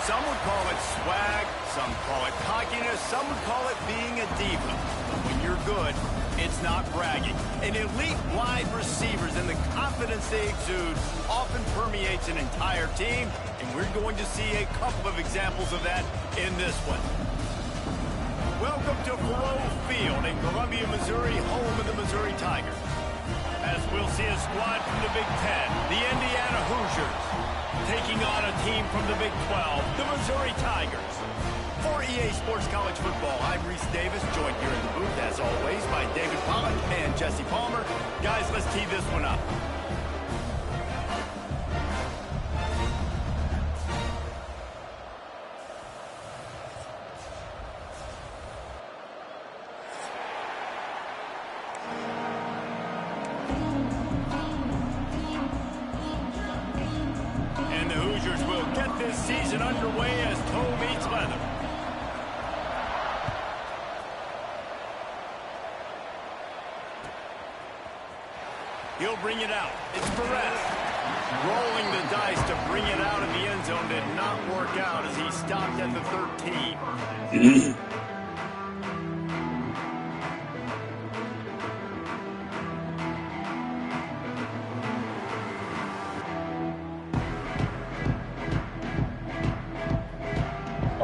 Some would call it swag, some call it cockiness, some would call it being a diva. But when you're good, it's not bragging. An elite wide receivers and the confidence they exude often permeates an entire team, and we're going to see a couple of examples of that in this one. Welcome to Faroe Field in Columbia, Missouri, home of the Missouri Tigers. As we'll see a squad from the Big Ten, the Indiana Hoosiers, taking on a team from the Big 12, the Missouri Tigers. For EA Sports College Football, I'm Reese Davis, joined here in the booth, as always, by David Pollack and Jesse Palmer. Guys, let's tee this one up. And the Hoosiers will get this season underway as toe meets leather. He'll bring it out. It's Perez. Rolling the dice to bring it out in the end zone did not work out as he stopped at the 13.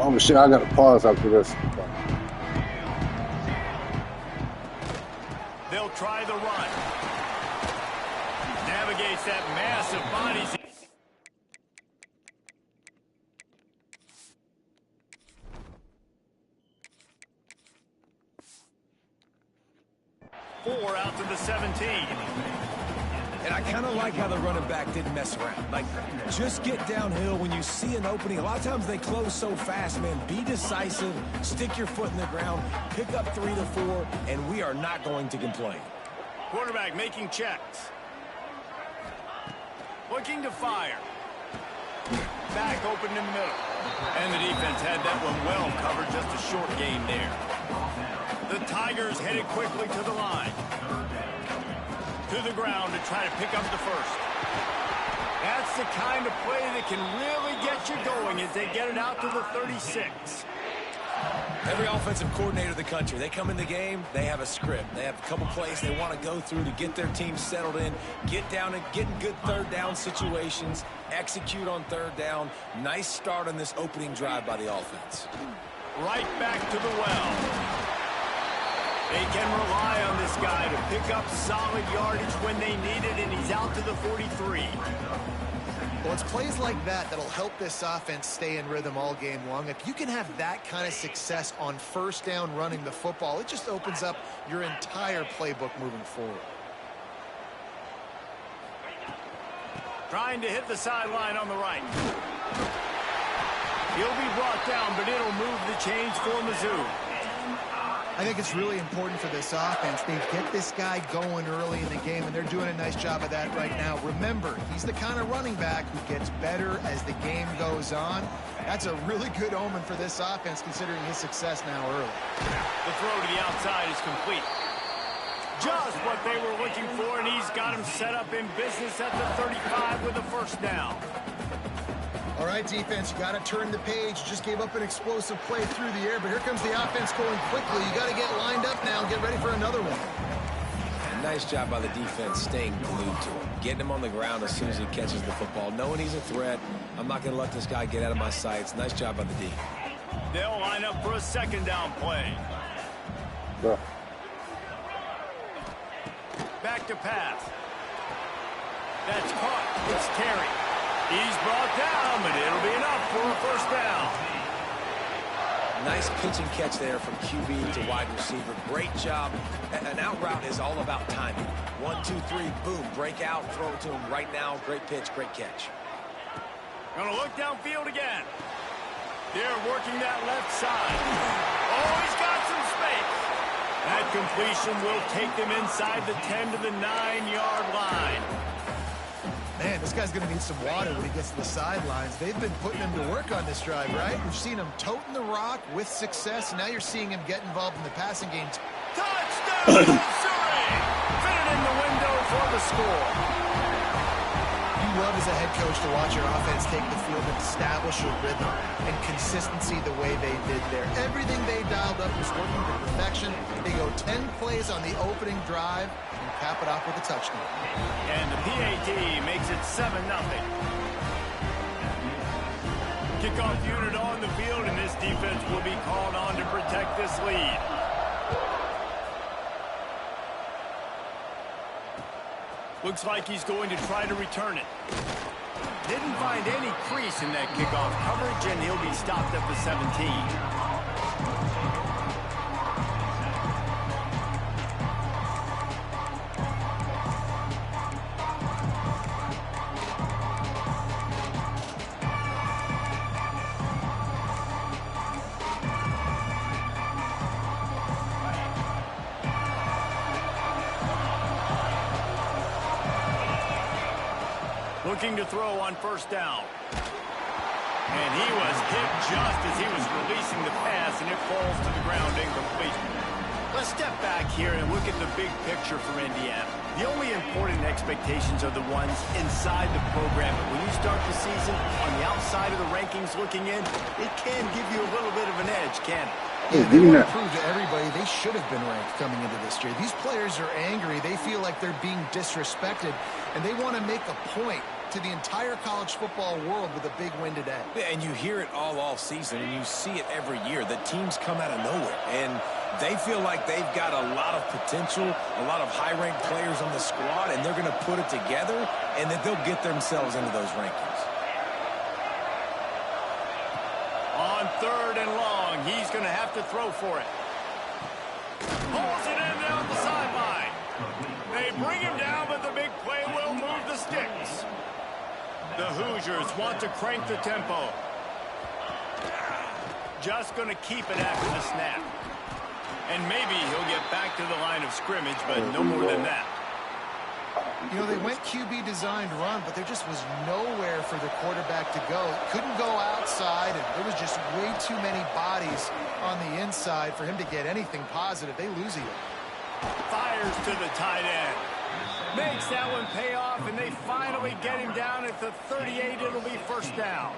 Oh shit, I gotta pause after this. They'll try the run. Navigates that mass of bodies. Four out to the 17. And I kind of like how the running back didn't mess around. Like, just get downhill when you see an opening. A lot of times they close so fast, man. Be decisive, stick your foot in the ground, pick up 3 to 4, and we are not going to complain. Quarterback making checks. Looking to fire. Back open in the middle. And the defense had that one well covered, just a short game there. The Tigers headed quickly to the line. To the ground to try to pick up the first. That's the kind of play that can really get you going as they get it out to the 36. Every offensive coordinator in the country, they come in the game, they have a script. They have a couple plays they want to go through to get their team settled in, get down and get in good third down situations, execute on third down. Nice start on this opening drive by the offense. Right back to the well. They can rely on this guy to pick up solid yardage when they need it, and he's out to the 43. Well, it's plays like that that'll help this offense stay in rhythm all game long. If you can have that kind of success on first down running the football, it just opens up your entire playbook moving forward. Trying to hit the sideline on the right. He'll be brought down, but it'll move the chains for Mizzou. I think it's really important for this offense. They get this guy going early in the game, and they're doing a nice job of that right now. Remember, he's the kind of running back who gets better as the game goes on. That's a really good omen for this offense, considering his success now early. The throw to the outside is complete. Just what they were looking for, and he's got him set up in business at the 35 with a first down. All right, defense, you got to turn the page. Just gave up an explosive play through the air, but here comes the offense going quickly. You got to get lined up now and get ready for another one. And nice job by the defense staying glued to him, getting him on the ground as soon as he catches the football, knowing he's a threat. I'm not going to let this guy get out of my sights. Nice job by the D. They'll line up for a second down play. Bro. Back to pass. That's caught. It's Terry. He's brought down, but it'll be enough for a first down. Nice pitch and catch there from QB to wide receiver. Great job. An out route is all about timing. 1, 2, 3, boom, break out, throw it to him right now. Great pitch, great catch. Gonna look downfield again. They're working that left side. Oh, he's got some space. That completion will take them inside the 10 to the 9-yard line. Man, this guy's going to need some water when he gets to the sidelines. They've been putting him to work on this drive, right? We've seen him toting the rock with success. Now you're seeing him get involved in the passing game. Touchdown, Missouri! Fit it in the window for the score. love as a head coach to watch your offense take the field and establish a rhythm and consistency the way they did there. Everything they dialed up was working to perfection. They go 10 plays on the opening drive and cap it off with a touchdown. And the PAT makes it 7-0. Kickoff unit on the field, and this defense will be called on to protect this lead. Looks like he's going to try to return it. Didn't find any crease in that kickoff coverage, and he'll be stopped at the 17. Looking to throw on first down. And he was hit just as he was releasing the pass, and it falls to the ground incomplete. Let's step back here and look at the big picture for Indiana. The only important expectations are the ones inside the program. But when you start the season on the outside of the rankings looking in, it can give you a little bit of an edge, can it? Yeah, they want to prove to everybody they should have been ranked coming into this year. These players are angry. They feel like they're being disrespected, and they want to make a point to the entire college football world with a big win today. Yeah, and you hear it all off season, and you see it every year. The teams come out of nowhere, and they feel like they've got a lot of potential, a lot of high-ranked players on the squad, and they're going to put it together, and that they'll get themselves into those rankings. On 3rd and long, he's going to have to throw for it. Pulls it in down the sideline. They bring him down, but the big play will move the sticks. The Hoosiers want to crank the tempo. Just going to keep it after the snap. And maybe he'll get back to the line of scrimmage, but no more than that. You know, they went QB designed run, but there just was nowhere for the quarterback to go. Couldn't go outside, and there was just way too many bodies on the inside for him to get anything positive. They lose it. Fires to the tight end. Makes that one pay off, and they finally get him down at the 38. It'll be first down.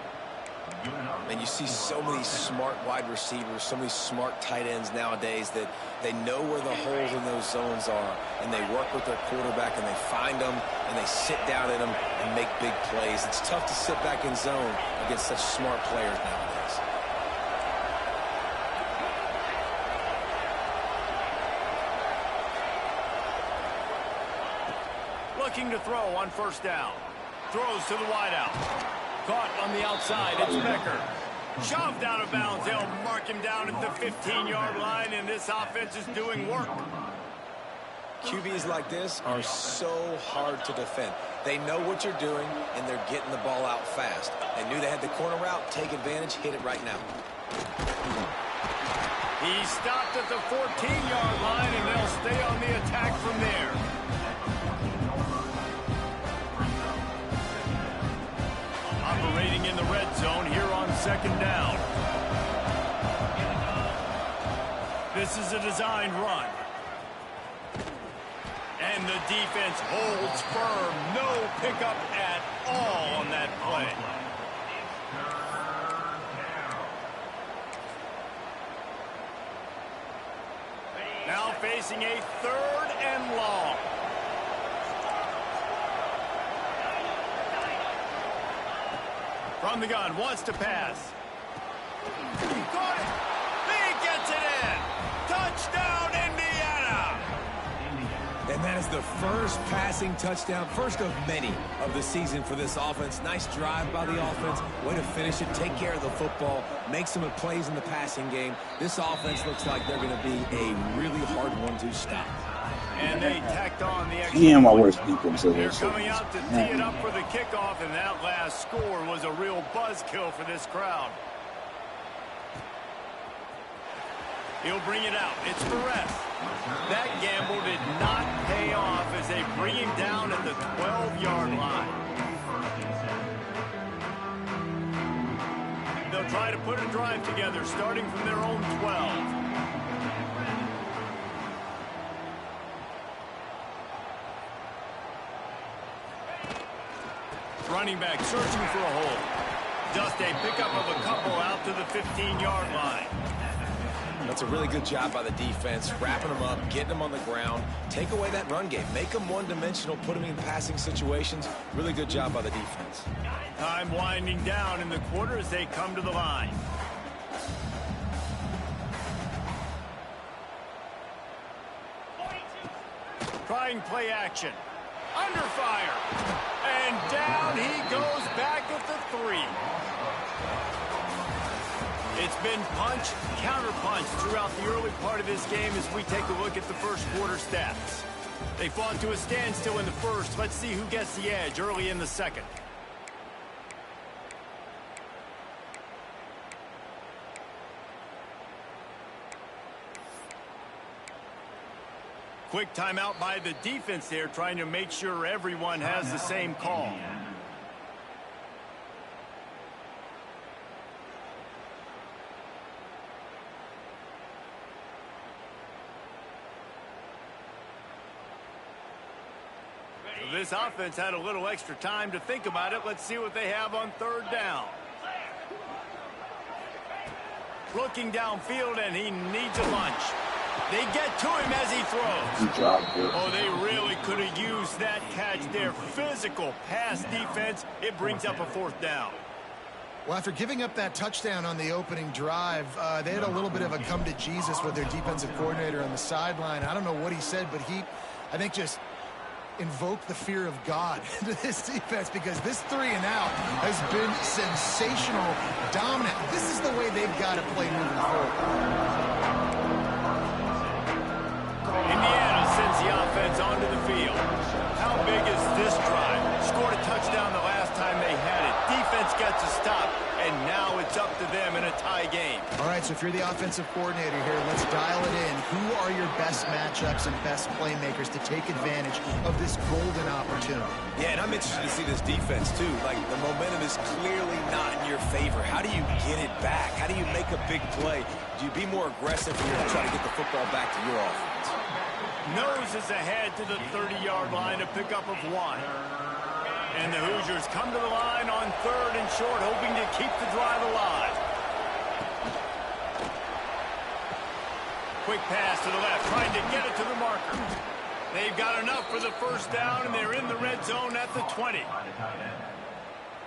And you see so many smart wide receivers, so many smart tight ends nowadays that they know where the holes in those zones are, and they work with their quarterback, and they find them, and they sit down in them and make big plays. It's tough to sit back in zone against such smart players nowadays. Looking to throw on first down. Throws to the wideout. Caught on the outside. It's Becker. Shoved out of bounds. They'll mark him down at the 15-yard line, and this offense is doing work. QBs like this are so hard to defend. They know what you're doing, and they're getting the ball out fast. They knew they had the corner route. Take advantage. Hit it right now. He stopped at the 14-yard line, and they'll stay on the attack from there. Operating in the red zone here on second down. This is a designed run. And the defense holds firm. No pickup at all on that play. Now facing a 3rd and long. From the gun, wants to pass. He got it. He gets it in. Touchdown, Indiana. And that is the first passing touchdown, first of many of the season for this offense. Nice drive by the offense. Way to finish it, take care of the football, make some plays in the passing game. This offense looks like they're going to be a really hard one to stop. And they tacked on the extra Yeah, my point. worst defense. They're coming out to tee it up for the kickoff, and that last score was a real buzzkill for this crowd. He'll bring it out. It's Perez. That gamble did not pay off as they bring him down at the 12-yard line. They'll try to put a drive together starting from their own 12. running back searching for a hole. Just a pickup of a couple out to the 15-yard line. That's a really good job by the defense, wrapping them up, getting them on the ground. Take away that run game. Make them one-dimensional, put them in passing situations. Really good job by the defense. Time winding down in the quarter as they come to the line. Trying play action. Under fire. And down he goes back at the 3. It's been punch, counter-punch throughout the early part of this game as we take a look at the first quarter stats. They fought to a standstill in the first. Let's see who gets the edge early in the second. Quick timeout by the defense there, trying to make sure everyone has the same call. This offense had a little extra time to think about it. Let's see what they have on third down. Looking downfield, and he needs a lunch. They get to him as he throws. Good job, dude. Oh, they really could have used that catch there. Physical pass defense. It brings up a fourth down. Well, after giving up that touchdown on the opening drive, they had a little bit of a come to Jesus with their defensive coordinator on the sideline. I don't know what he said, but he, I think, just invoked the fear of God into this defense, because this 3 and out has been sensational, dominant. This is the way they've got to play moving forward. Indiana sends the offense onto the field. How big is this drive? Scored a touchdown the last time they had it. Defense gets a stop, and now it's up to them in a tie game. All right, so if you're the offensive coordinator here, let's dial it in. Who are your best matchups and best playmakers to take advantage of this golden opportunity? Yeah, and I'm interested to see this defense, too. Like, the momentum is clearly not in your favor. How do you get it back? How do you make a big play? Do you be more aggressive here and try to get the football back to your offense? Nose is ahead to the 30-yard line, a pickup of 1. And the Hoosiers come to the line on third and short, hoping to keep the drive alive. Quick pass to the left, trying to get it to the marker. They've got enough for the first down, and they're in the red zone at the 20.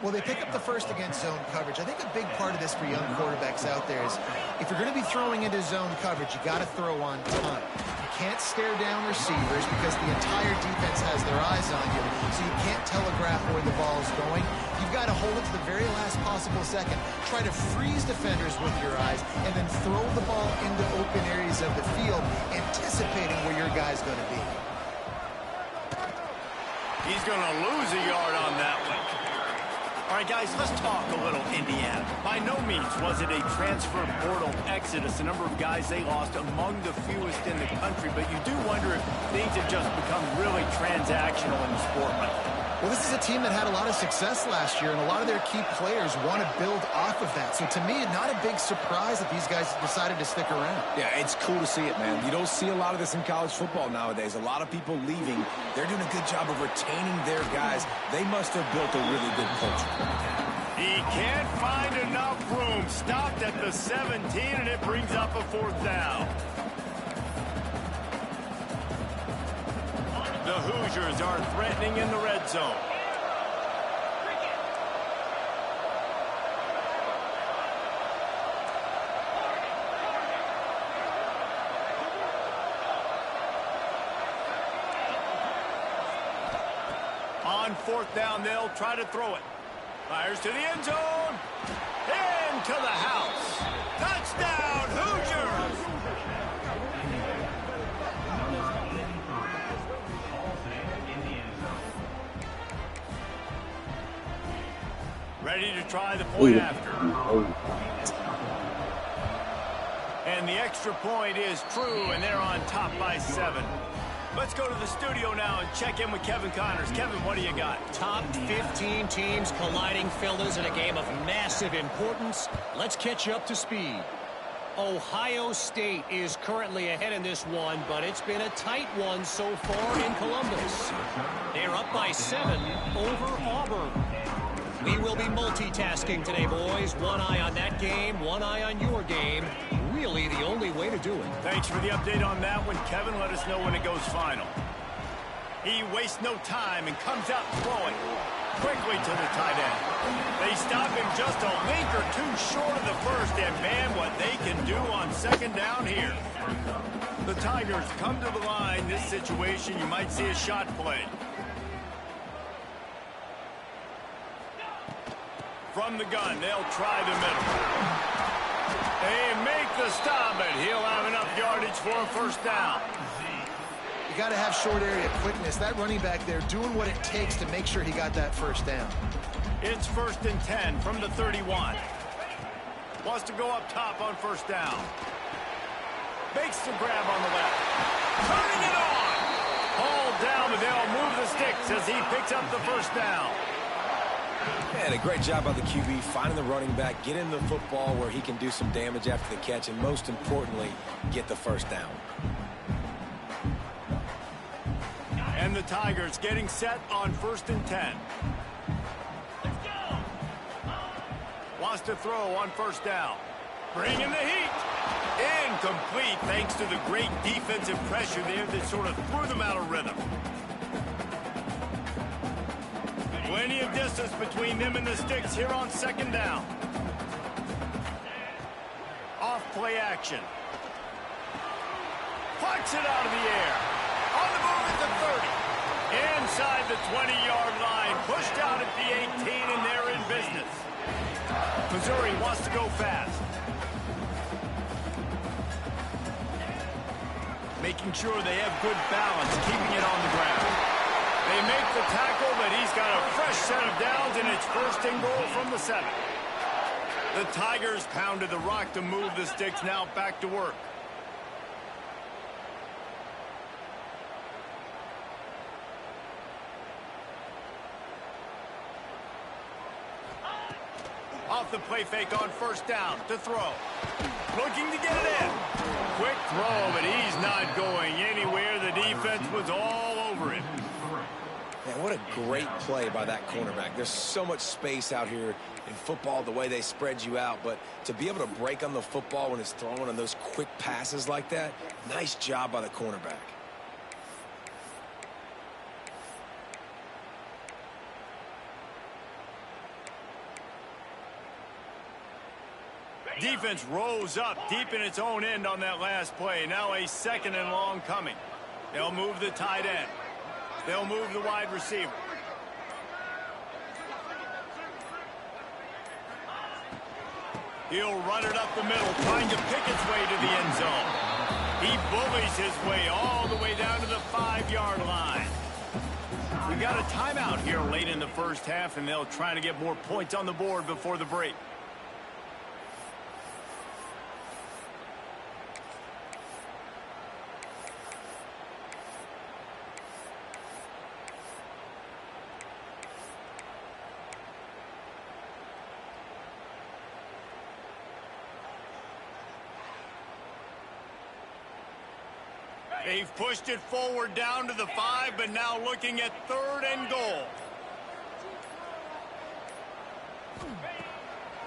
Well, they pick up the first against zone coverage. I think a big part of this for young quarterbacks out there is if you're going to be throwing into zone coverage, you got to throw on time. You can't stare down receivers because the entire defense has their eyes on you, so you can't telegraph where the ball is going. You've got to hold it to the very last possible second. Try to freeze defenders with your eyes and then throw the ball into open areas of the field, anticipating where your guy's going to be. He's going to lose a yard on that one. All right, guys, let's talk a little Indiana. By no means was it a transfer portal exodus, the number of guys they lost among the fewest in the country, but you do wonder if things have just become really transactional in the sport right now. Well, this is a team that had a lot of success last year, and a lot of their key players want to build off of that. So to me, not a big surprise that these guys decided to stick around. Yeah, it's cool to see it, man. You don't see a lot of this in college football nowadays. A lot of people leaving. They're doing a good job of retaining their guys. They must have built a really good culture. He can't find enough room. Stopped at the 17, and it brings up a fourth down. The Hoosiers are threatening in the red zone. On fourth down, they'll try to throw it. Fires to the end zone. Into the house. Touchdown, Hoosiers! Ready to try the point after. And the extra point is true, and they're on top by 7. Let's go to the studio now and check in with Kevin Connors. Kevin, what do you got? Top 15 teams colliding, fellas, in a game of massive importance. Let's catch you up to speed. Ohio State is currently ahead in this one, but it's been a tight one so far in Columbus. They're up by 7 over Auburn. We will be multitasking today, boys. One eye on that game, one eye on your game. Really the only way to do it. Thanks for the update on that one, Kevin. Let us know when it goes final. He wastes no time and comes out throwing quickly to the tight end. They stop him just a link or two short of the first, and man, what they can do on second down here. The Tigers come to the line. This situation, you might see a shot play. From the gun, they'll try the middle. They make the stop, and he'll have enough yardage for a first down. You got to have short area quickness. That running back there doing what it takes to make sure he got that first down. It's 1st and 10 from the 31. Wants to go up top on first down. Makes the grab on the left. Turning it on. Hauled down, but they'll move the sticks as he picks up the first down. And a great job by the QB finding the running back, getting the football where he can do some damage after the catch, and most importantly, get the first down. And the Tigers getting set on 1st and 10. Wants to throw on first down. Bringing the heat. Incomplete thanks to the great defensive pressure there that sort of threw them out of rhythm. Plenty of distance between them and the sticks here on second down. Off play action. Plucks it out of the air. On the move at the 30. Inside the 20-yard line. Pushed out at the 18, and they're in business. Missouri wants to go fast. Making sure they have good balance, keeping it on the ground. They make the tackle, but he's got a fresh set of downs, and it's 1st and goal from the 7. The Tigers pounded the rock to move the sticks, now back to work. Off the play fake on first down to throw. Looking to get it in. Quick throw, but he's not going anywhere. The defense was all over him. Man, what a great play by that cornerback. There's so much space out here in football, the way they spread you out, but to be able to break on the football when it's thrown on those quick passes like that, nice job by the cornerback. Defense rose up deep in its own end on that last play. Now a 2nd and long coming. They'll move the tight end. They'll move the wide receiver. He'll run it up the middle, trying to pick its way to the end zone. He bullies his way all the way down to the 5-yard line. We got a timeout here late in the first half, and they'll try to get more points on the board before the break. They've pushed it forward down to the 5, but now looking at 3rd and goal.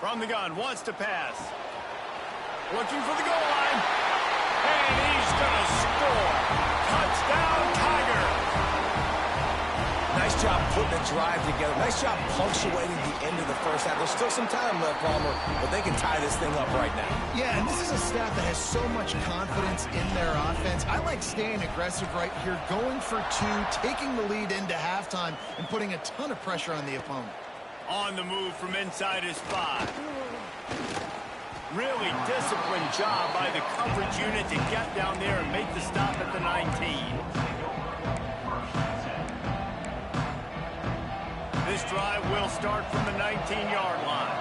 From the gun, wants to pass. Looking for the goal line. And he's going to score. Touchdown, Tigers. Nice job putting the drive together. Nice job punctuating the end of the first half. There's still some time left, Palmer, but they can tie this thing up right now. Yeah, and this is a staff that has so much confidence in their offense. I like staying aggressive right here, going for 2, taking the lead into halftime, and putting a ton of pressure on the opponent. On the move from inside his 5. Really disciplined job by the coverage unit to get down there and make the stop at the 19. This drive will start from the 19-yard line.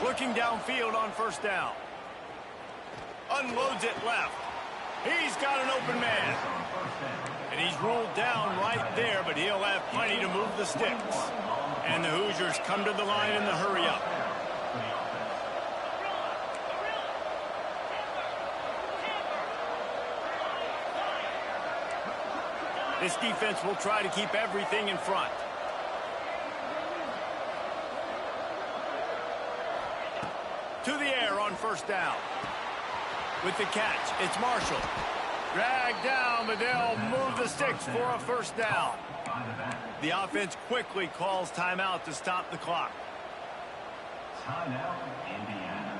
Looking downfield on first down. Unloads it left. He's got an open man. And he's rolled down right there, but he'll have plenty to move the sticks. And the Hoosiers come to the line in the hurry-up. This defense will try to keep everything in front. To the air on first down. With the catch, it's Marshall. Dragged down, but they'll move the sticks for a first down. The offense quickly calls timeout to stop the clock. Timeout, Indiana.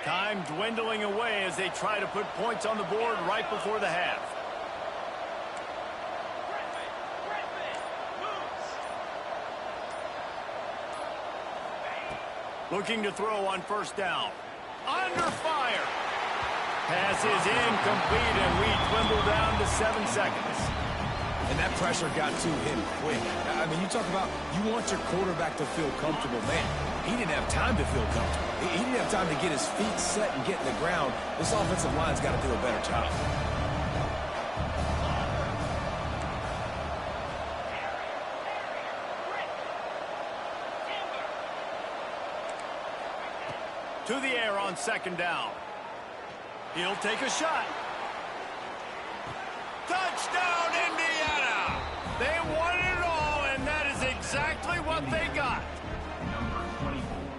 Time dwindling away as they try to put points on the board right before the half. Looking to throw on first down. Under fire. Pass is incomplete, and we dwindle down to 7 seconds. And that pressure got to him quick. I mean, you talk about you want your quarterback to feel comfortable. Man, he didn't have time to feel comfortable. He didn't have time to get his feet set and get in the ground. This offensive line's got to do a better job. To the air on second down. He'll take a shot. Touchdown, Indiana! They won it all, and that is exactly what they got.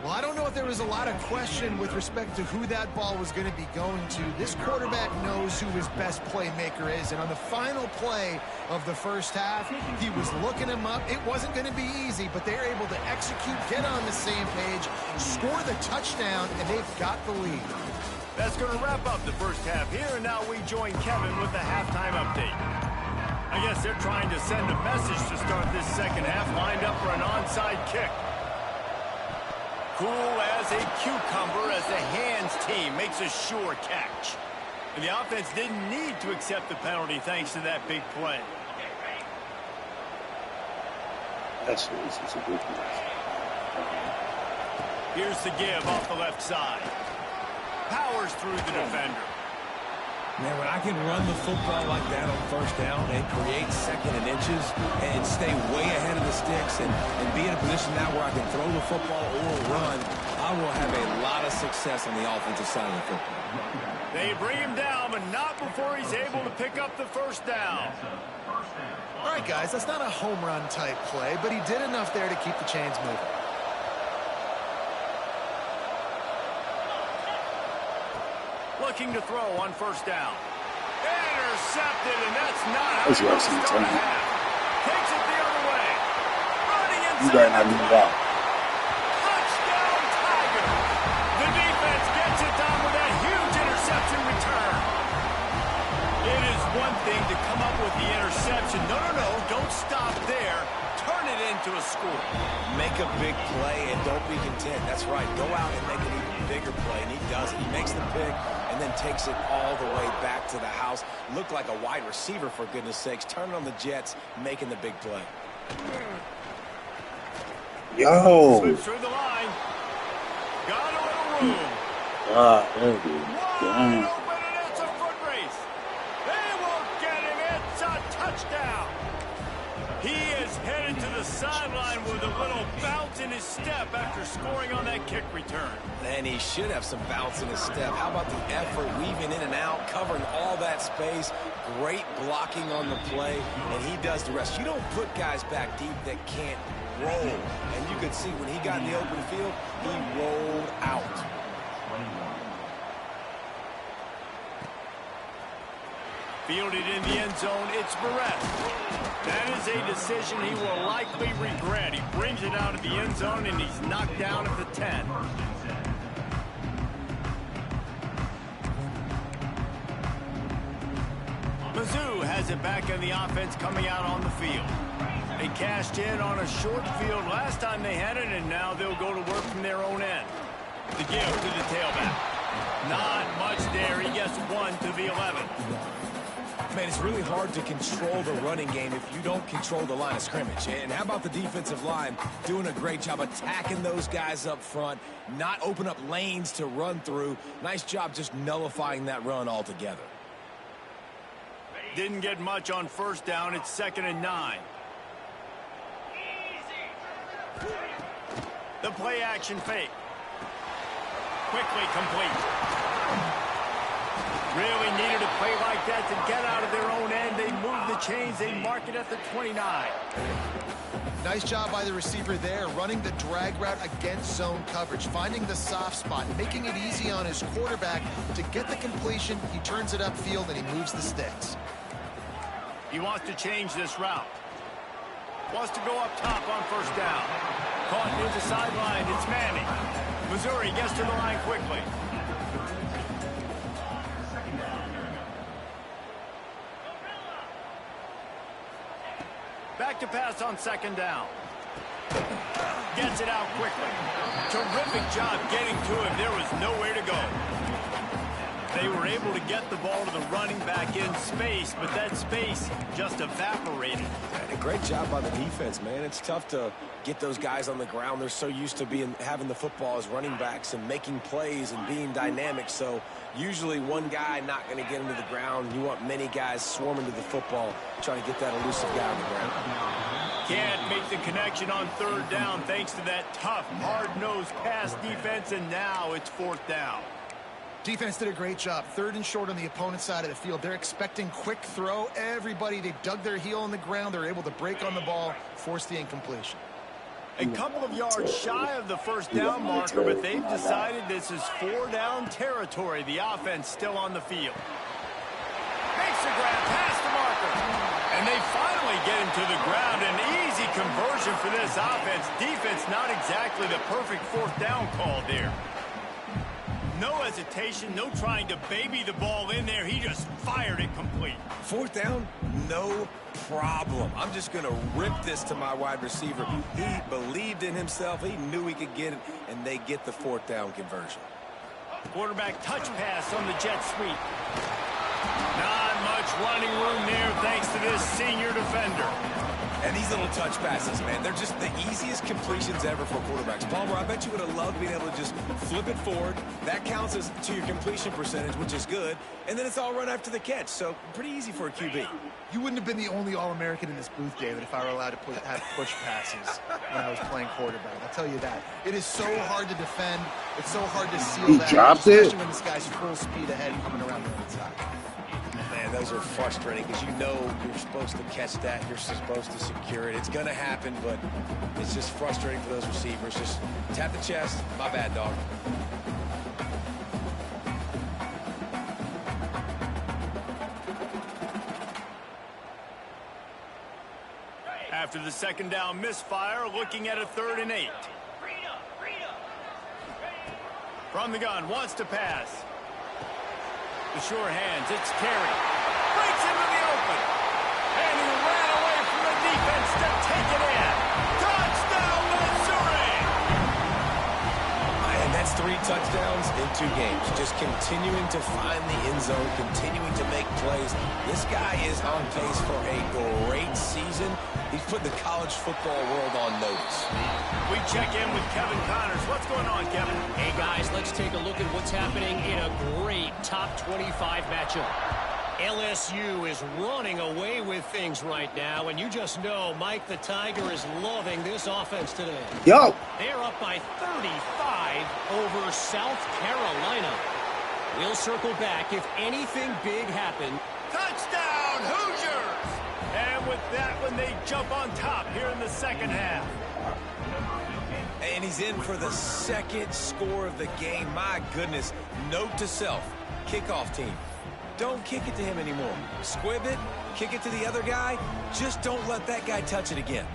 Well, I don't know if there was a lot of question with respect to who that ball was going to be going to. This quarterback knows who his best playmaker is, and on the final play of the first half, he was looking him up. It wasn't going to be easy, but they're able to execute, get on the same page, score the touchdown, and they've got the lead. That's going to wrap up the first half here, and now we join Kevin with the halftime update. I guess they're trying to send a message to start this second half, lined up for an onside kick. Cool as a cucumber as the hands team makes a sure catch. And the offense didn't need to accept the penalty thanks to that big play. That's a good play. Here's the give off the left side. Powers through the defender. Man, when I can run the football like that on first down and create second and inches and stay way ahead of the sticks and be in a position now where I can throw the football or run, I will have a lot of success on the offensive side of the football. They bring him down, but not before he's able to pick up the first down. All right, guys, that's not a home run type play, but he did enough there to keep the chains moving. Looking to throw on first down. Intercepted, and that's not how That's he what I wants to see, start a Tony. half. Takes it the other way. Running You inside. better not move out. Touchdown, Tiger. The defense gets it done with that huge interception return. It is one thing to come up with the interception. No, don't stop there. Turn it into a score. Make a big play and don't be content. That's right. Go out and make an even bigger play, and he does it. He makes the pick and then takes it all the way back to the house. Looked like a wide receiver, for goodness sakes. Turning on the Jets, making the big play. Yo! Slips through the line. Got a little room. Ah, there it is. Wide Damn. open, and it's a foot race. They won't get him. It's a touchdown. He is headed to the sideline with a little bounce in his step after scoring on that kick return. And he should have some bounce in his step. How about the effort, weaving in and out, covering all that space, great blocking on the play, and he does the rest. You don't put guys back deep that can't roll. And you could see when he got in the open field, he rolled out. Fielded in the end zone, it's Barrett. That is a decision he will likely regret. He brings it out of the end zone, and he's knocked down at the 10. Mizzou has it back in the offense coming out on the field. They cashed in on a short field last time they had it, and now they'll go to work from their own end. The give to the tailback. Not much there. He gets 1 to the 11. Man, it's really hard to control the running game if you don't control the line of scrimmage. And how about the defensive line doing a great job attacking those guys up front, not open up lanes to run through. Nice job just nullifying that run altogether. Didn't get much on first down. It's 2nd and 9. The play action fake. quickly complete. Really needed a play like that to get out of their own end. They move the chains. They mark it at the 29. Nice job by the receiver there, running the drag route against zone coverage, finding the soft spot, making it easy on his quarterback to get the completion. He turns it upfield, and he moves the sticks. He wants to change this route. Wants to go up top on first down. Caught near the sideline. It's Manning. Missouri gets to the line quickly. Back to pass on second down. Gets it out quickly. Terrific job getting to him. There was nowhere to go. They were able to get the ball to the running back in space, but that space just evaporated. And a great job by the defense, man. It's tough to get those guys on the ground. They're so used to having the football as running backs and making plays and being dynamic. So usually one guy not going to get into the ground. You want many guys swarming to the football, trying to get that elusive guy on the ground. Can't make the connection on third down thanks to that tough, hard-nosed pass defense, and now it's fourth down. Defense did a great job. Third and short on the opponent's side of the field. They're expecting quick throw. Everybody, they dug their heel on the ground. They're able to break on the ball, force the incompletion. A couple of yards shy of the first down marker, but they've decided this is four-down territory. The offense still on the field. Makes the grab past the marker. And they finally get him to the ground. An easy conversion for this offense. Defense not exactly the perfect fourth down call there. No hesitation, no trying to baby the ball in there. He just fired it complete. Fourth down, no problem. I'm just going to rip this to my wide receiver. He believed in himself. He knew he could get it, and they get the fourth down conversion. Quarterback touch pass on the jet sweep. Not much running room there thanks to this senior defender. And these little touch passes, man, they're just the easiest completions ever for quarterbacks. Palmer, I bet you would have loved being able to just flip it forward. That counts as to your completion percentage, which is good. And then it's all run after the catch, so pretty easy for a QB. You wouldn't have been the only All-American in this booth, David, if I were allowed to have push passes when I was playing quarterback. I'll tell you that. It is so hard to defend. It's so hard to seal He that, dropped it. especially when this guy's full speed ahead coming around the inside. Man, those are frustrating because you know you're supposed to catch that. You're supposed to secure it. It's going to happen, but it's just frustrating for those receivers. Just tap the chest. My bad, dog. After the second down misfire, looking at a 3rd and 8. From the gun, wants to pass. The sure hands, it's Terry. Breaks into the open. And he ran away from the defense to take it in. Touchdown, Missouri! And that's 3 touchdowns in 2 games. Just continuing to find the end zone, continuing to make plays. This guy is on pace for a great season. He's put the college football world on notice. We check in with Kevin Connors. What's going on, Kevin? Hey, guys, let's take a look at what's happening in a great top 25 matchup. LSU is running away with things right now, and you just know Mike the Tiger is loving this offense today. Yo! They're up by 35 over South Carolina. We'll circle back if anything big happened. Touchdown, Hoosiers! And with that one, they jump on top here in the second half. And he's in for the second score of the game. My goodness. Note to self, kickoff team. Don't kick it to him anymore. Squib it, kick it to the other guy. Just don't let that guy touch it again.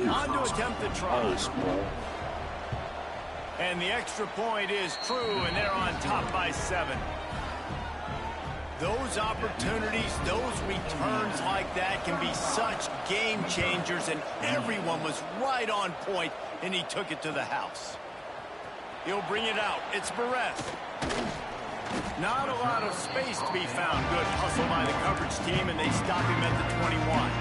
On to attempt the try. And the extra point is true, and they're on top by 7. Those opportunities, those returns like that can be such game changers, and everyone was right on point, and he took it to the house. He'll bring it out. It's Barres. Not a lot of space to be found. Good hustle by the coverage team, and they stop him at the 21.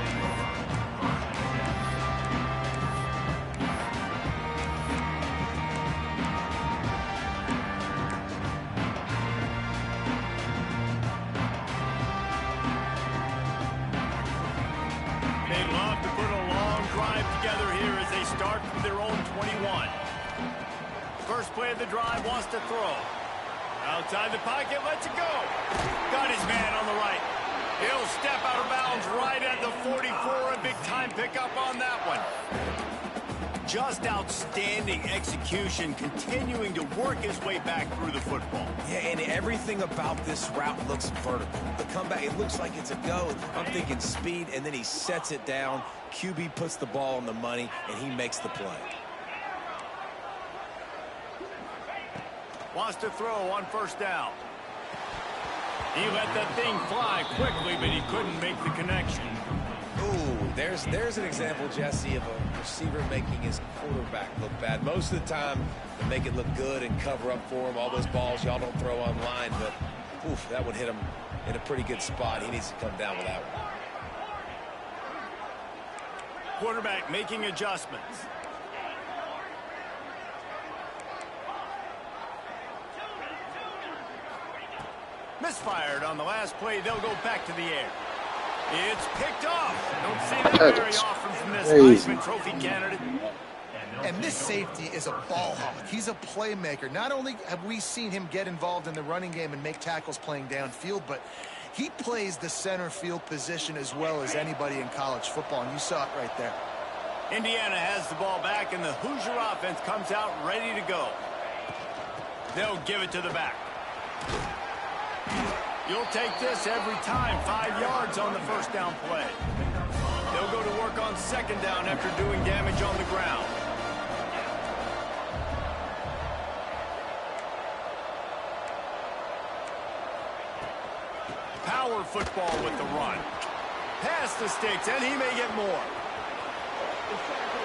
They love to put a long drive together here as they start from their own 21. First play of the drive, wants to throw. Outside the pocket, lets it go. Got his man on the right. He'll step out of bounds right at the 44. A big-time pickup on that one. Just outstanding execution, continuing to work his way back through the football. Yeah, and everything about this route looks vertical. The comeback, it looks like it's a go. I'm thinking speed, and then he sets it down. QB puts the ball on the money, and he makes the play. Wants to throw on first down. He let that thing fly quickly, but he couldn't make the connection. Ooh, there's an example, Jesse, of a receiver making his quarterback look bad. Most of the time, they make it look good and cover up for him. All those balls y'all don't throw online, but oof, that would hit him in a pretty good spot. He needs to come down with that one. Quarterback making adjustments. Misfired on the last play. They'll go back to the air. It's picked off. Don't see that very often from this Heisman Trophy candidate. And this safety is a ball hawk. He's a playmaker. Not only have we seen him get involved in the running game and make tackles playing downfield, but he plays the center field position as well as anybody in college football, and you saw it right there. Indiana has the ball back, and the Hoosier offense comes out ready to go. They'll give it to the back. You'll take this every time. 5 yards on the first down play. They'll go to work on second down after doing damage on the ground. Power football with the run. Past the sticks, and he may get more.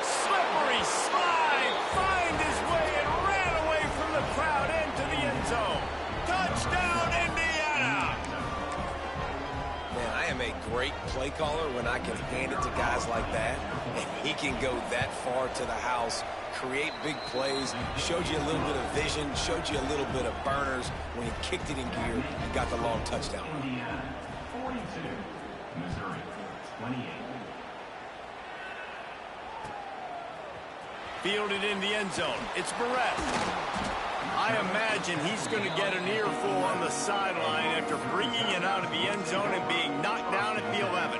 Slippery slide. Find his way and ran away from the crowd into the end zone. Touchdown, Indiana! Man, I am a great play caller when I can hand it to guys like that, and he can go that far to the house, create big plays, showed you a little bit of vision, showed you a little bit of burners. When he kicked it in gear, he got the long touchdown. Indiana 42, Missouri 28. Fielded in the end zone. It's Barrett. I imagine he's going to get an earful on the sideline after bringing it out of the end zone and being knocked down at the 11.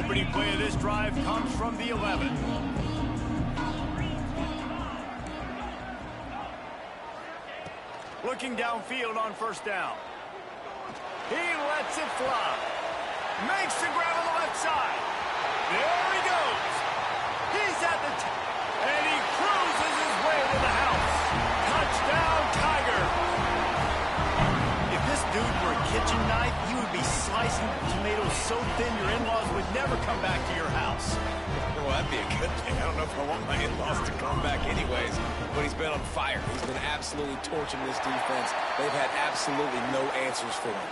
Opening play of this drive comes from the 11. Looking downfield on first down. He lets it fly. Makes the grab on the left side. There he goes. He's at the and he cruises his way to the house. Touchdown, Tiger. If this dude were a kitchen knife, he would be slicing tomatoes so thin your in-laws would never come back to your house. Well, that'd be a good thing. I don't know if I want my in-laws to come back anyways, but he's been on fire. He's been absolutely torching this defense. They've had absolutely no answers for him.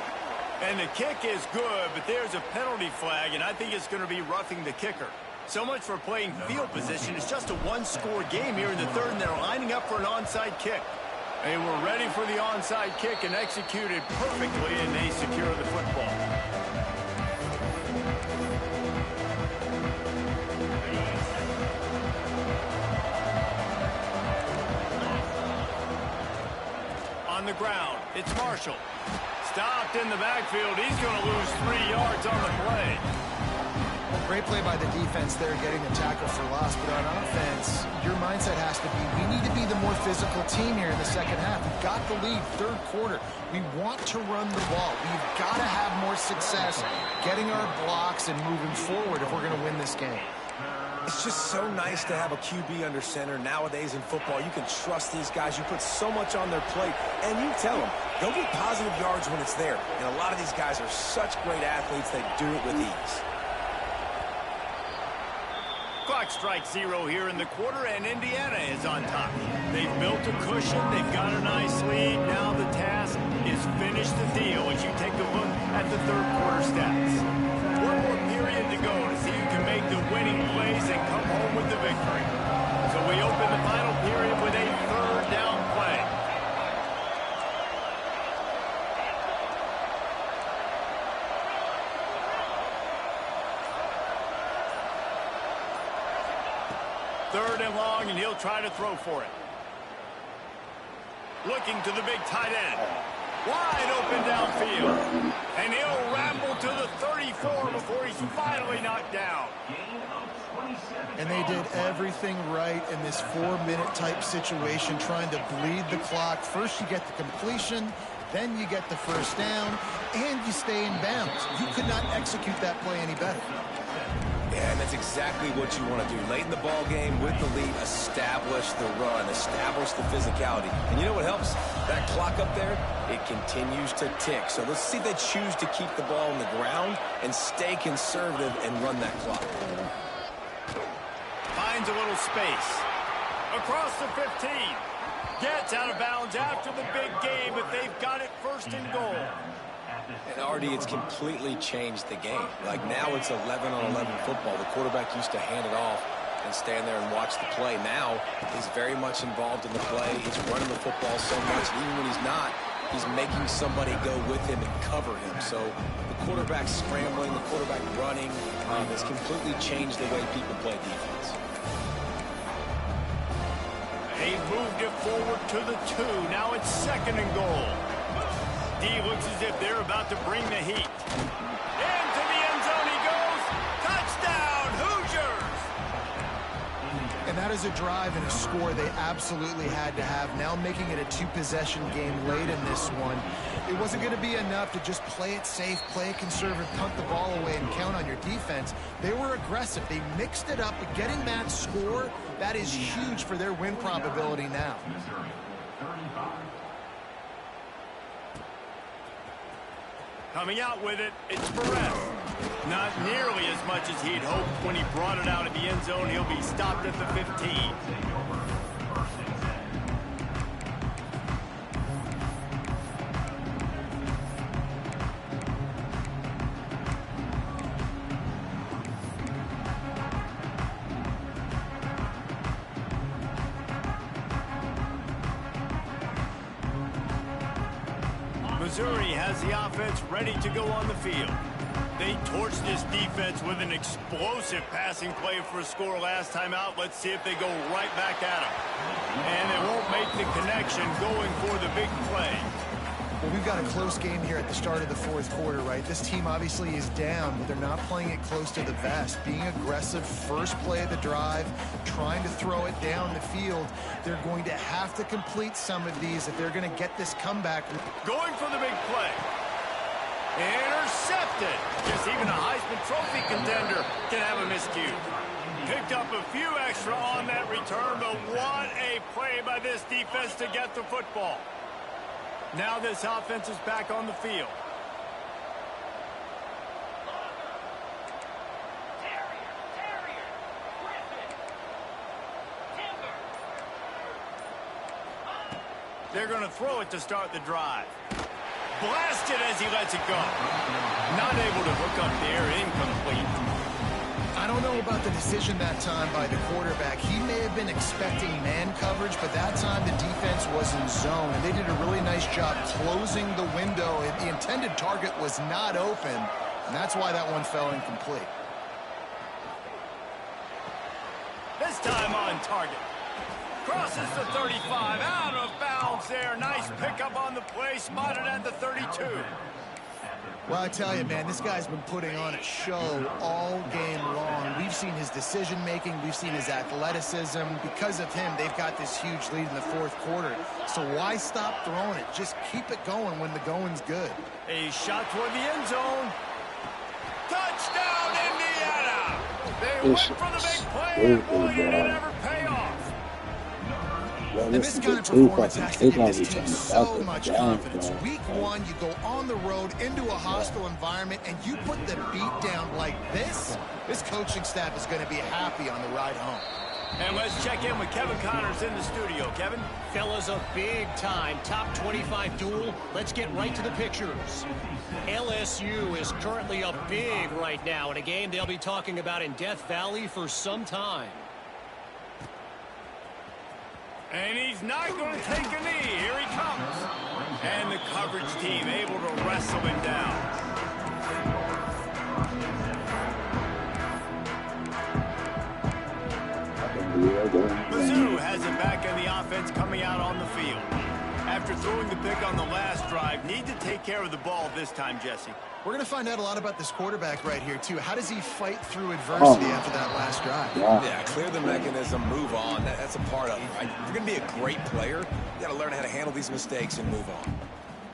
And the kick is good, but there's a penalty flag, and I think it's going to be roughing the kicker. So much for playing field position. It's just a one-score game here in the third, and they're lining up for an onside kick. They were ready for the onside kick and executed perfectly, and they secure the football. On the ground, it's Marshall. Stopped in the backfield. He's going to lose 3 yards on the play. Great play by the defense there, getting the tackle for loss. But on offense, your mindset has to be, we need to be the more physical team here in the second half. We've got the lead, third quarter. We want to run the ball. We've got to have more success getting our blocks and moving forward if we're going to win this game. It's just so nice to have a QB under center. Nowadays in football, you can trust these guys. You put so much on their plate, and you tell them, go get positive yards when it's there. And a lot of these guys are such great athletes, they do it with ease. Clock strikes 0 here in the quarter, and Indiana is on top. They've built a cushion. They've got a nice lead. Now the task is finish the deal as you take a look at the third quarter stats. One more period to go to see who can make the winning plays and come home with the victory. So we open the final period with a third down play. 3rd and long, and he'll try to throw for it. Looking to the big tight end. Wide open downfield. And he'll ramble to the 34 before he's finally knocked down. And they did everything right in this 4-minute type situation, trying to bleed the clock. First you get the completion, then you get the first down, and you stay in bounds. You could not execute that play any better. Yeah, and that's exactly what you want to do. Late in the ball game with the lead, establish the run, establish the physicality. And you know what helps? That clock up there, it continues to tick. So let's see if they choose to keep the ball on the ground and stay conservative and run that clock. Finds a little space. Across the 15. Gets out of bounds after the big game, but they've got it 1st and goal. And Artie, it's completely changed the game. Like now it's 11-on-11 football. The quarterback used to hand it off and stand there and watch the play. Now he's very much involved in the play. He's running the football so much. Even when he's not, he's making somebody go with him and cover him. So the quarterback scrambling, the quarterback running has completely changed the way people play defense. They moved it forward to the 2. Now it's 2nd and goal. D looks as if they're about to bring the heat. Into the end zone he goes. Touchdown, Hoosiers! And that is a drive and a score they absolutely had to have. Now making it a 2-possession game late in this one. It wasn't going to be enough to just play it safe, play it conservative, punt the ball away, and count on your defense. They were aggressive. They mixed it up, but getting that score, that is huge for their win probability now. Coming out with it, it's Perez. Not nearly as much as he'd hoped when he brought it out of the end zone. He'll be stopped at the 15. Missouri has the offense ready to go on the field. They torched this defense with an explosive passing play for a score last time out. Let's see if they go right back at them. And they won't make the connection going for the big play. Well, we've got a close game here at the start of the 4th quarter, right? This team obviously is down, but they're not playing it close to the vest. Being aggressive, first play of the drive, trying to throw it down the field. They're going to have to complete some of these if they're going to get this comeback. Going for the big play. Intercepted. Guess even a Heisman Trophy contender can have a miscue. Picked up a few extra on that return, but what a play by this defense to get the football. Now this offense is back on the field. They're going to throw it to start the drive. Blasted as he lets it go. Not able to hook up there, incomplete. I don't know about the decision that time by the quarterback. He may have been expecting man coverage, but that time the defense was in zone, and they did a really nice job closing the window. The intended target was not open, and that's why that one fell incomplete. This time on target. Crosses the 35, out of bounds there. Nice pickup on the play, spotted at the 32. Well, I tell you, man, this guy's been putting on a show all game long. We've seen his decision-making. We've seen his athleticism. Because of him, they've got this huge lead in the 4th quarter. So why stop throwing it? Just keep it going when the going's good. A shot toward the end zone. Touchdown, Indiana! They went for the big play, and boy, did it ever pay off. Well, And this kind of performance has to give this team so much confidence. Week 1, you go on the road into a hostile environment, and you put the beat down like this. This coaching staff is going to be happy on the ride home. And let's check in with Kevin Connors in the studio. Kevin? Fellas, a big-time top 25 duel. Let's get right to the pictures. LSU is currently up big right now in a game they'll be talking about in Death Valley for some time. And he's not going to take a knee. Here he comes. And the coverage team able to wrestle him down. I can believe offense coming out on the field. After throwing the pick on the last drive, need to take care of the ball this time, Jesse. We're going to find out a lot about this quarterback right here, too. How does he fight through adversity after that last drive? Yeah, clear the mechanism, move on. That's a part of it, right? If you're going to be a great player, you got to learn how to handle these mistakes and move on.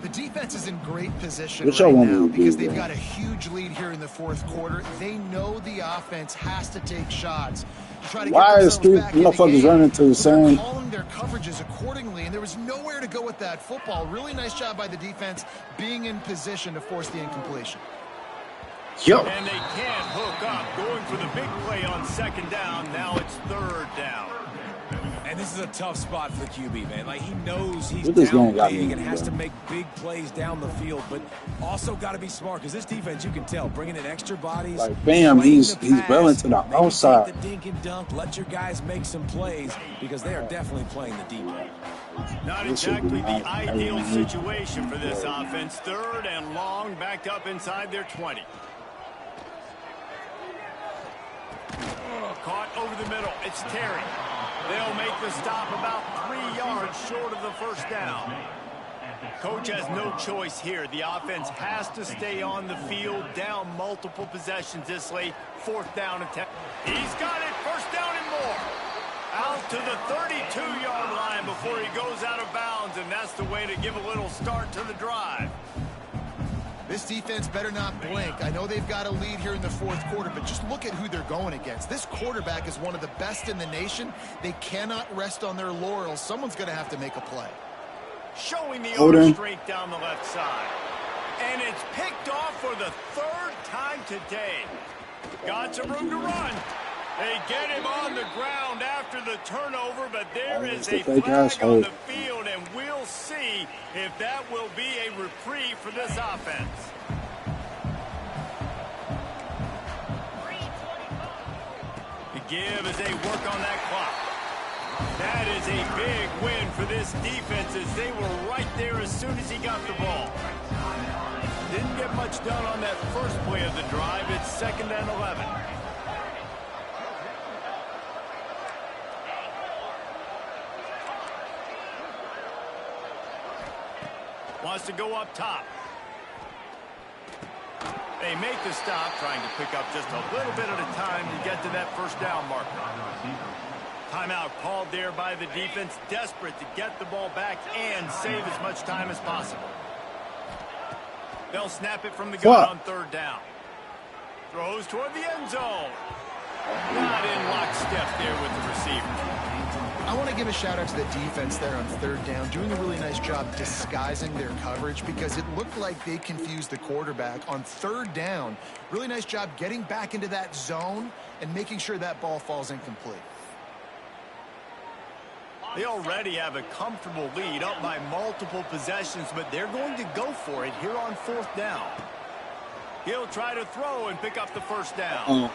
The defense is in great position right now because they've got a huge lead here in the fourth quarter. They know the offense has to take shots to try to get themselves back in the game. Running to the same. They're calling their coverages accordingly, and there was nowhere to go with that football. Really nice job by the defense being in position to force the incompletion. Yep. And they can't hook up, going for the big play on second down. Now it's third down. And this is a tough spot for the QB, man. Like, he knows he's This down game big and has to make big plays down the field, but also got to be smart because this defense, you can tell, bringing in extra bodies. Like, bam, he's well into the outside. Take the dink and dunk, let your guys make some plays because they are definitely playing the deep end. Not exactly the ideal situation for this offense. Third and long, backed up inside their 20. Caught over the middle. It's Terry. They'll make the stop about 3 yards short of the first down. Coach has no choice here. The offense has to stay on the field, down multiple possessions this late. Fourth down and 10. He's got it. First down and more. Out to the 32-yard line before he goes out of bounds, and that's the way to give a little start to the drive. This defense better not blink. I know they've got a lead here in the fourth quarter, but just look at who they're going against. This quarterback is one of the best in the nation. They cannot rest on their laurels. Someone's going to have to make a play. Showing the arm strength down the left side. And it's picked off for the third time today. Got some room to run. They get him on the ground after the turnover, but there is a flag on the field, and we'll see if that will be a reprieve for this offense. The give as they work on that clock. That is a big win for this defense as they were right there as soon as he got the ball. Didn't get much done on that first play of the drive. It's 2nd and 11. Wants to go up top. They make the stop, trying to pick up just a little bit at a time to get to that first down marker. Timeout called there by the defense, desperate to get the ball back and save as much time as possible. They'll snap it from the gun on third down. Throws toward the end zone. Not in lockstep there with the receiver. I want to give a shout out to the defense there on third down, doing a really nice job disguising their coverage because it looked like they confused the quarterback on third down. Really nice job getting back into that zone and making sure that ball falls incomplete. They already have a comfortable lead up by multiple possessions, but they're going to go for it here on fourth down. He'll try to throw and pick up the first down.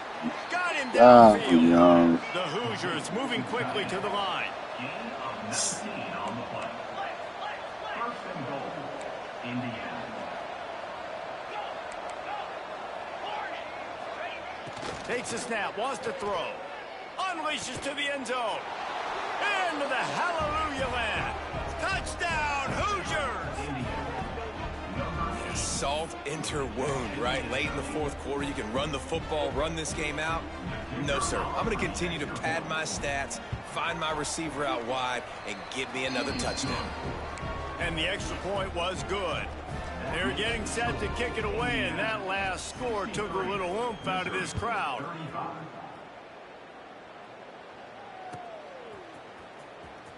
Got him downfield. The Hoosiers moving quickly to the line. Gain of 19 on the play. First and goal, Indiana. Takes a snap, wants to throw. Unleashes to the end zone. Into the hallelujah land. Touchdown, Hoosiers! Salt into wound, right? Late in the fourth quarter, you can run the football, run this game out. No, sir. I'm going to continue to pad my stats, find my receiver out wide, and get me another touchdown. And the extra point was good. They were getting set to kick it away, and that last score took a little oomph out of this crowd.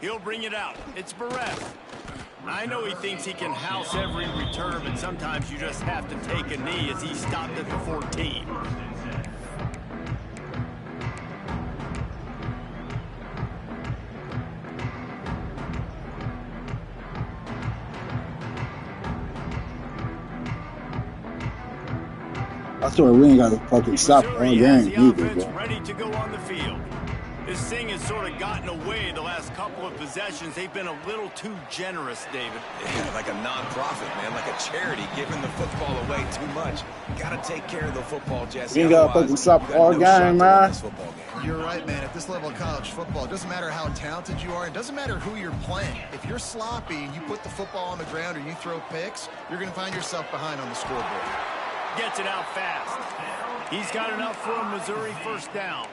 He'll bring it out. It's Barrett. I know he thinks he can house every return, but sometimes you just have to take a knee as he stopped at the 14. That's why we ain't got to fucking stop all game either, bro. Ready to go on the field. This thing has sort of gotten away the last couple of possessions. They've been a little too generous, David. Yeah, like a non-profit, man, like a charity, giving the football away too much. Got to take care of the football, Jesse. You got to fucking stop all game, man. You're right, man. At this level of college football, it doesn't matter how talented you are. It doesn't matter who you're playing. If you're sloppy and you put the football on the ground or you throw picks, you're going to find yourself behind on the scoreboard. Gets it out fast. He's got enough for a Missouri first down.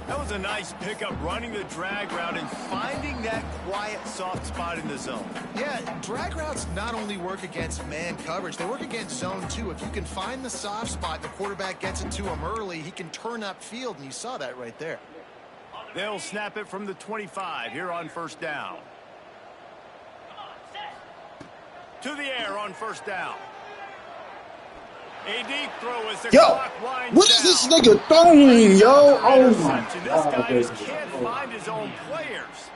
That was a nice pickup, running the drag route and finding that quiet, soft spot in the zone. Yeah, drag routes not only work against man coverage, they work against zone too. If you can find the soft spot and the quarterback gets it to him early, he can turn upfield, and you saw that right there. They'll snap it from the 25 here on first down. To the air on first down. A deep throw as the clock winds what is this nigga throwing, yo? Oh my This guy just can't find his own players.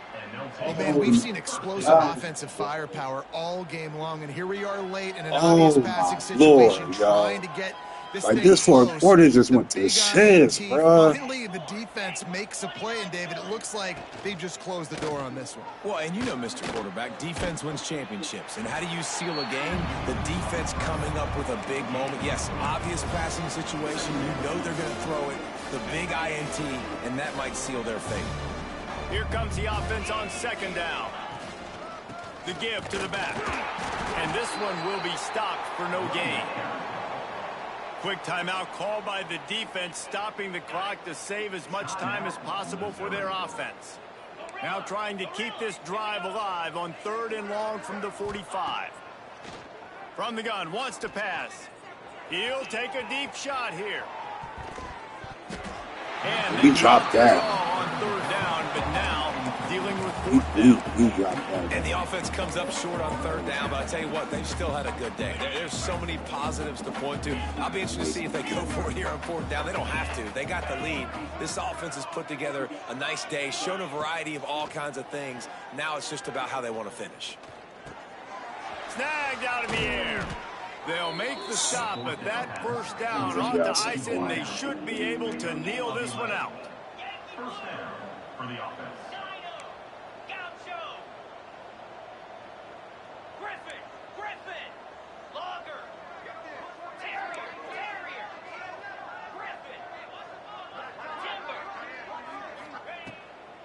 Well, man, we've seen explosive offensive firepower all game long, and here we are late in an obvious passing situation, trying to get this like thing this fourth close. quarter just went to shit, bro. Finally, the defense makes a play, and David, it looks like they just closed the door on this one. Well, and you know, Mr. Quarterback, defense wins championships. And how do you seal a game? The defense coming up with a big moment. Yes, obvious passing situation. You know they're going to throw it. The big INT, and that might seal their fate. Here comes the offense on second down. The give to the back. And this one will be stopped for no gain. Quick timeout called by the defense, stopping the clock to save as much time as possible for their offense. Now trying to keep this drive alive on 3rd and long from the 45. From the gun, wants to pass. He'll take a deep shot here. And he dropped that on 3rd down, but now dealing with 4th down. He dropped that. And the offense comes up short on 3rd down, but I tell you what, they've still had a good day. There's so many positives to point to. I'll be interested to see if they go for it here on 4th down. They don't have to. They got the lead. This offense has put together a nice day, shown a variety of all kinds of things. Now it's just about how they want to finish. Snagged out of the air. They'll make the stop, but that first down on to ice it, and they should be able to kneel this one out. First down for the offense.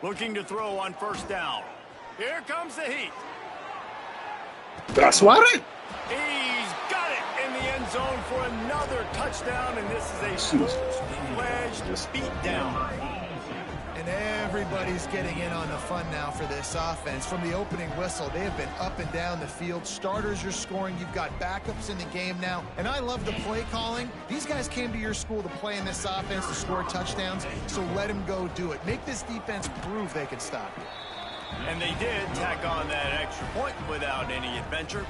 Looking to throw on first down. Here comes the heat. That's what it. He's got it in the end zone for another touchdown, and this is a full-fledged beatdown. And everybody's getting in on the fun now for this offense. From the opening whistle, they have been up and down the field. Starters are scoring. You've got backups in the game now. And I love the play calling. These guys came to your school to play in this offense to score touchdowns, so let them go do it. Make this defense prove they can stop you. And they did tack on that extra point without any adventure.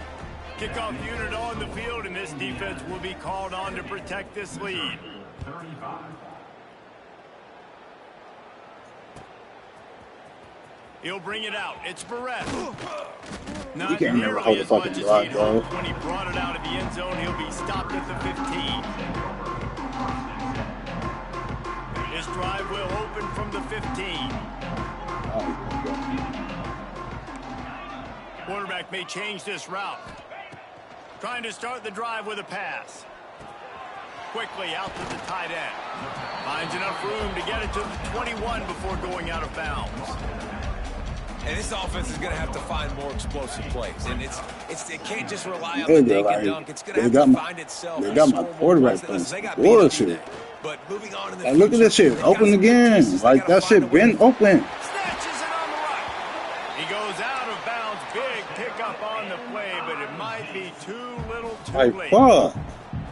Kickoff unit on the field, and this defense will be called on to protect this lead. 35. He'll bring it out. It's Barrett. He can't never hold the fucking drive, bro. When he brought it out of the end zone, he'll be stopped at the 15. His drive will open from the 15. Quarterback may change this route. Trying to start the drive with a pass. Quickly out to the tight end. Finds enough room to get it to the 21 before going out of bounds. And this offense is going to have to find more explosive plays. And it can't just rely on the dink and dunk. It's going to have to find itself. They got my quarterback playing bullshit. But moving on in the Hey, look at this shit. Open again. Like, that shit been open. Snatches it on the right. He goes out of bounds. Big pickup on the play, but it might be too little too late. Fuck.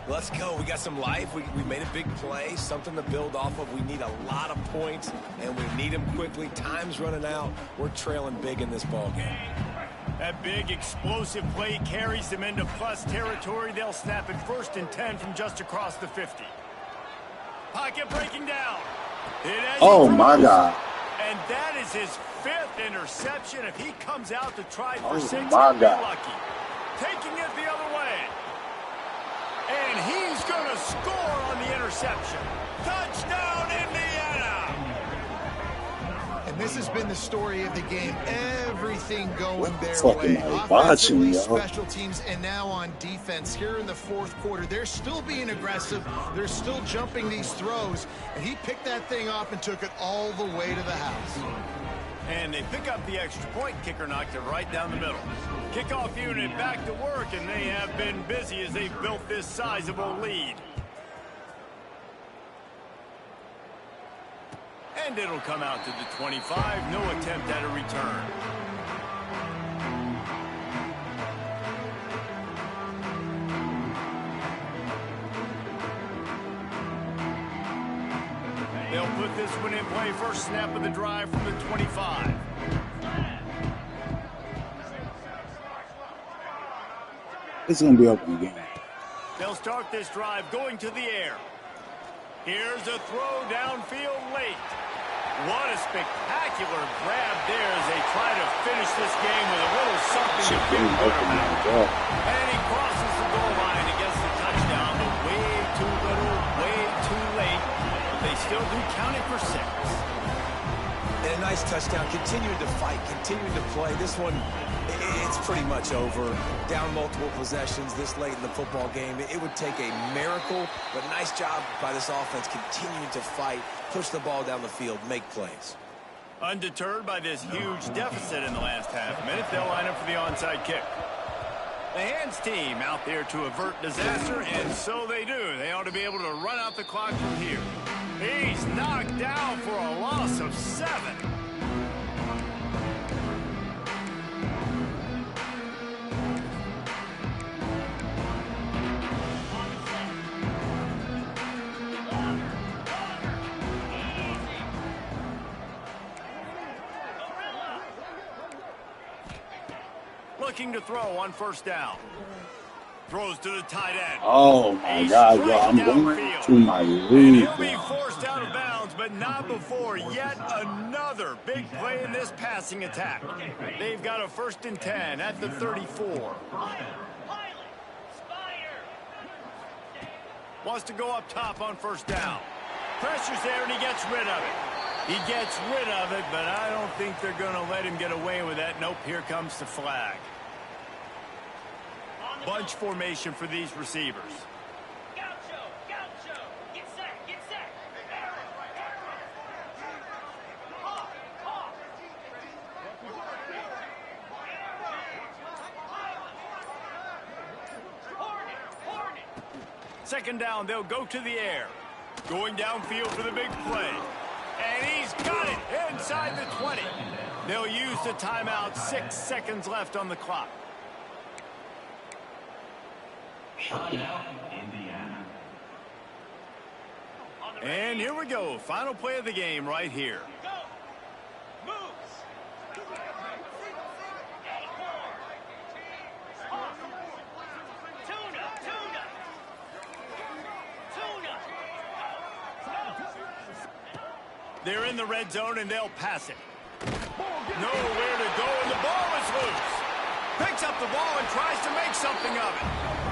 Let's go. We got some life. We made a big play, something to build off of. We need a lot of points, and we need them quickly. Time's running out. We're trailing big in this ballgame. That big explosive play carries them into plus territory. They'll snap it 1st and 10 from just across the 50. Pocket breaking down. Oh, my God. And that is his 5th interception. If he comes out to try for 6, he'll my be God. lucky. Taking it the other way. And he's going to score on the interception. Touchdown, Indiana! This has been the story of the game. Everything going their fucking way. are watching, Offensively, yo? special teams, and now on defense here in the fourth quarter. They're still being aggressive. They're still jumping these throws. And he picked that thing off and took it all the way to the house. And they pick up the extra point. Kicker knocked it right down the middle. Kickoff unit back to work, and they have been busy as they've built this sizable lead. And it'll come out to the 25. No attempt at a return. They'll put this one in play. First snap of the drive from the 25. It's going to be open again. They'll start this drive going to the air. Here's a throw downfield late. What a spectacular grab there as they try to finish this game with a little something to feel good about. And he crosses the goal line and gets the touchdown, but way too little, way too late. But they still do count it for 6. And a nice touchdown. Continuing to fight, continuing to play. This one, it's pretty much over. Down multiple possessions this late in the football game. It would take a miracle, but nice job by this offense continuing to fight, push the ball down the field, make plays. Undeterred by this huge deficit in the last half minute, they'll line up for the onside kick. The hands team out there to avert disaster, and so they do. They ought to be able to run out the clock from here. He's knocked down for a loss of 7. Looking to throw on first down. Throws to the tight end. Oh, my God, yo, I'm going to my lead. He'll be forced out of bounds, but not before yet another big play in this passing attack. They've got a 1st and 10 at the 34. Wants to go up top on first down. Pressure's there, and he gets rid of it. He gets rid of it, but I don't think they're going to let him get away with that. Nope, here comes the flag. Bunch formation for these receivers. Get set. Second down, they'll go to the air. Going downfield for the big play. And he's got it inside the 20. They'll use the timeout. 6 seconds left on the clock. And here we go. Final play of the game right here. They're in the red zone, and they'll pass it. Nowhere to go, and the ball is loose. Picks up the ball and tries to make something of it.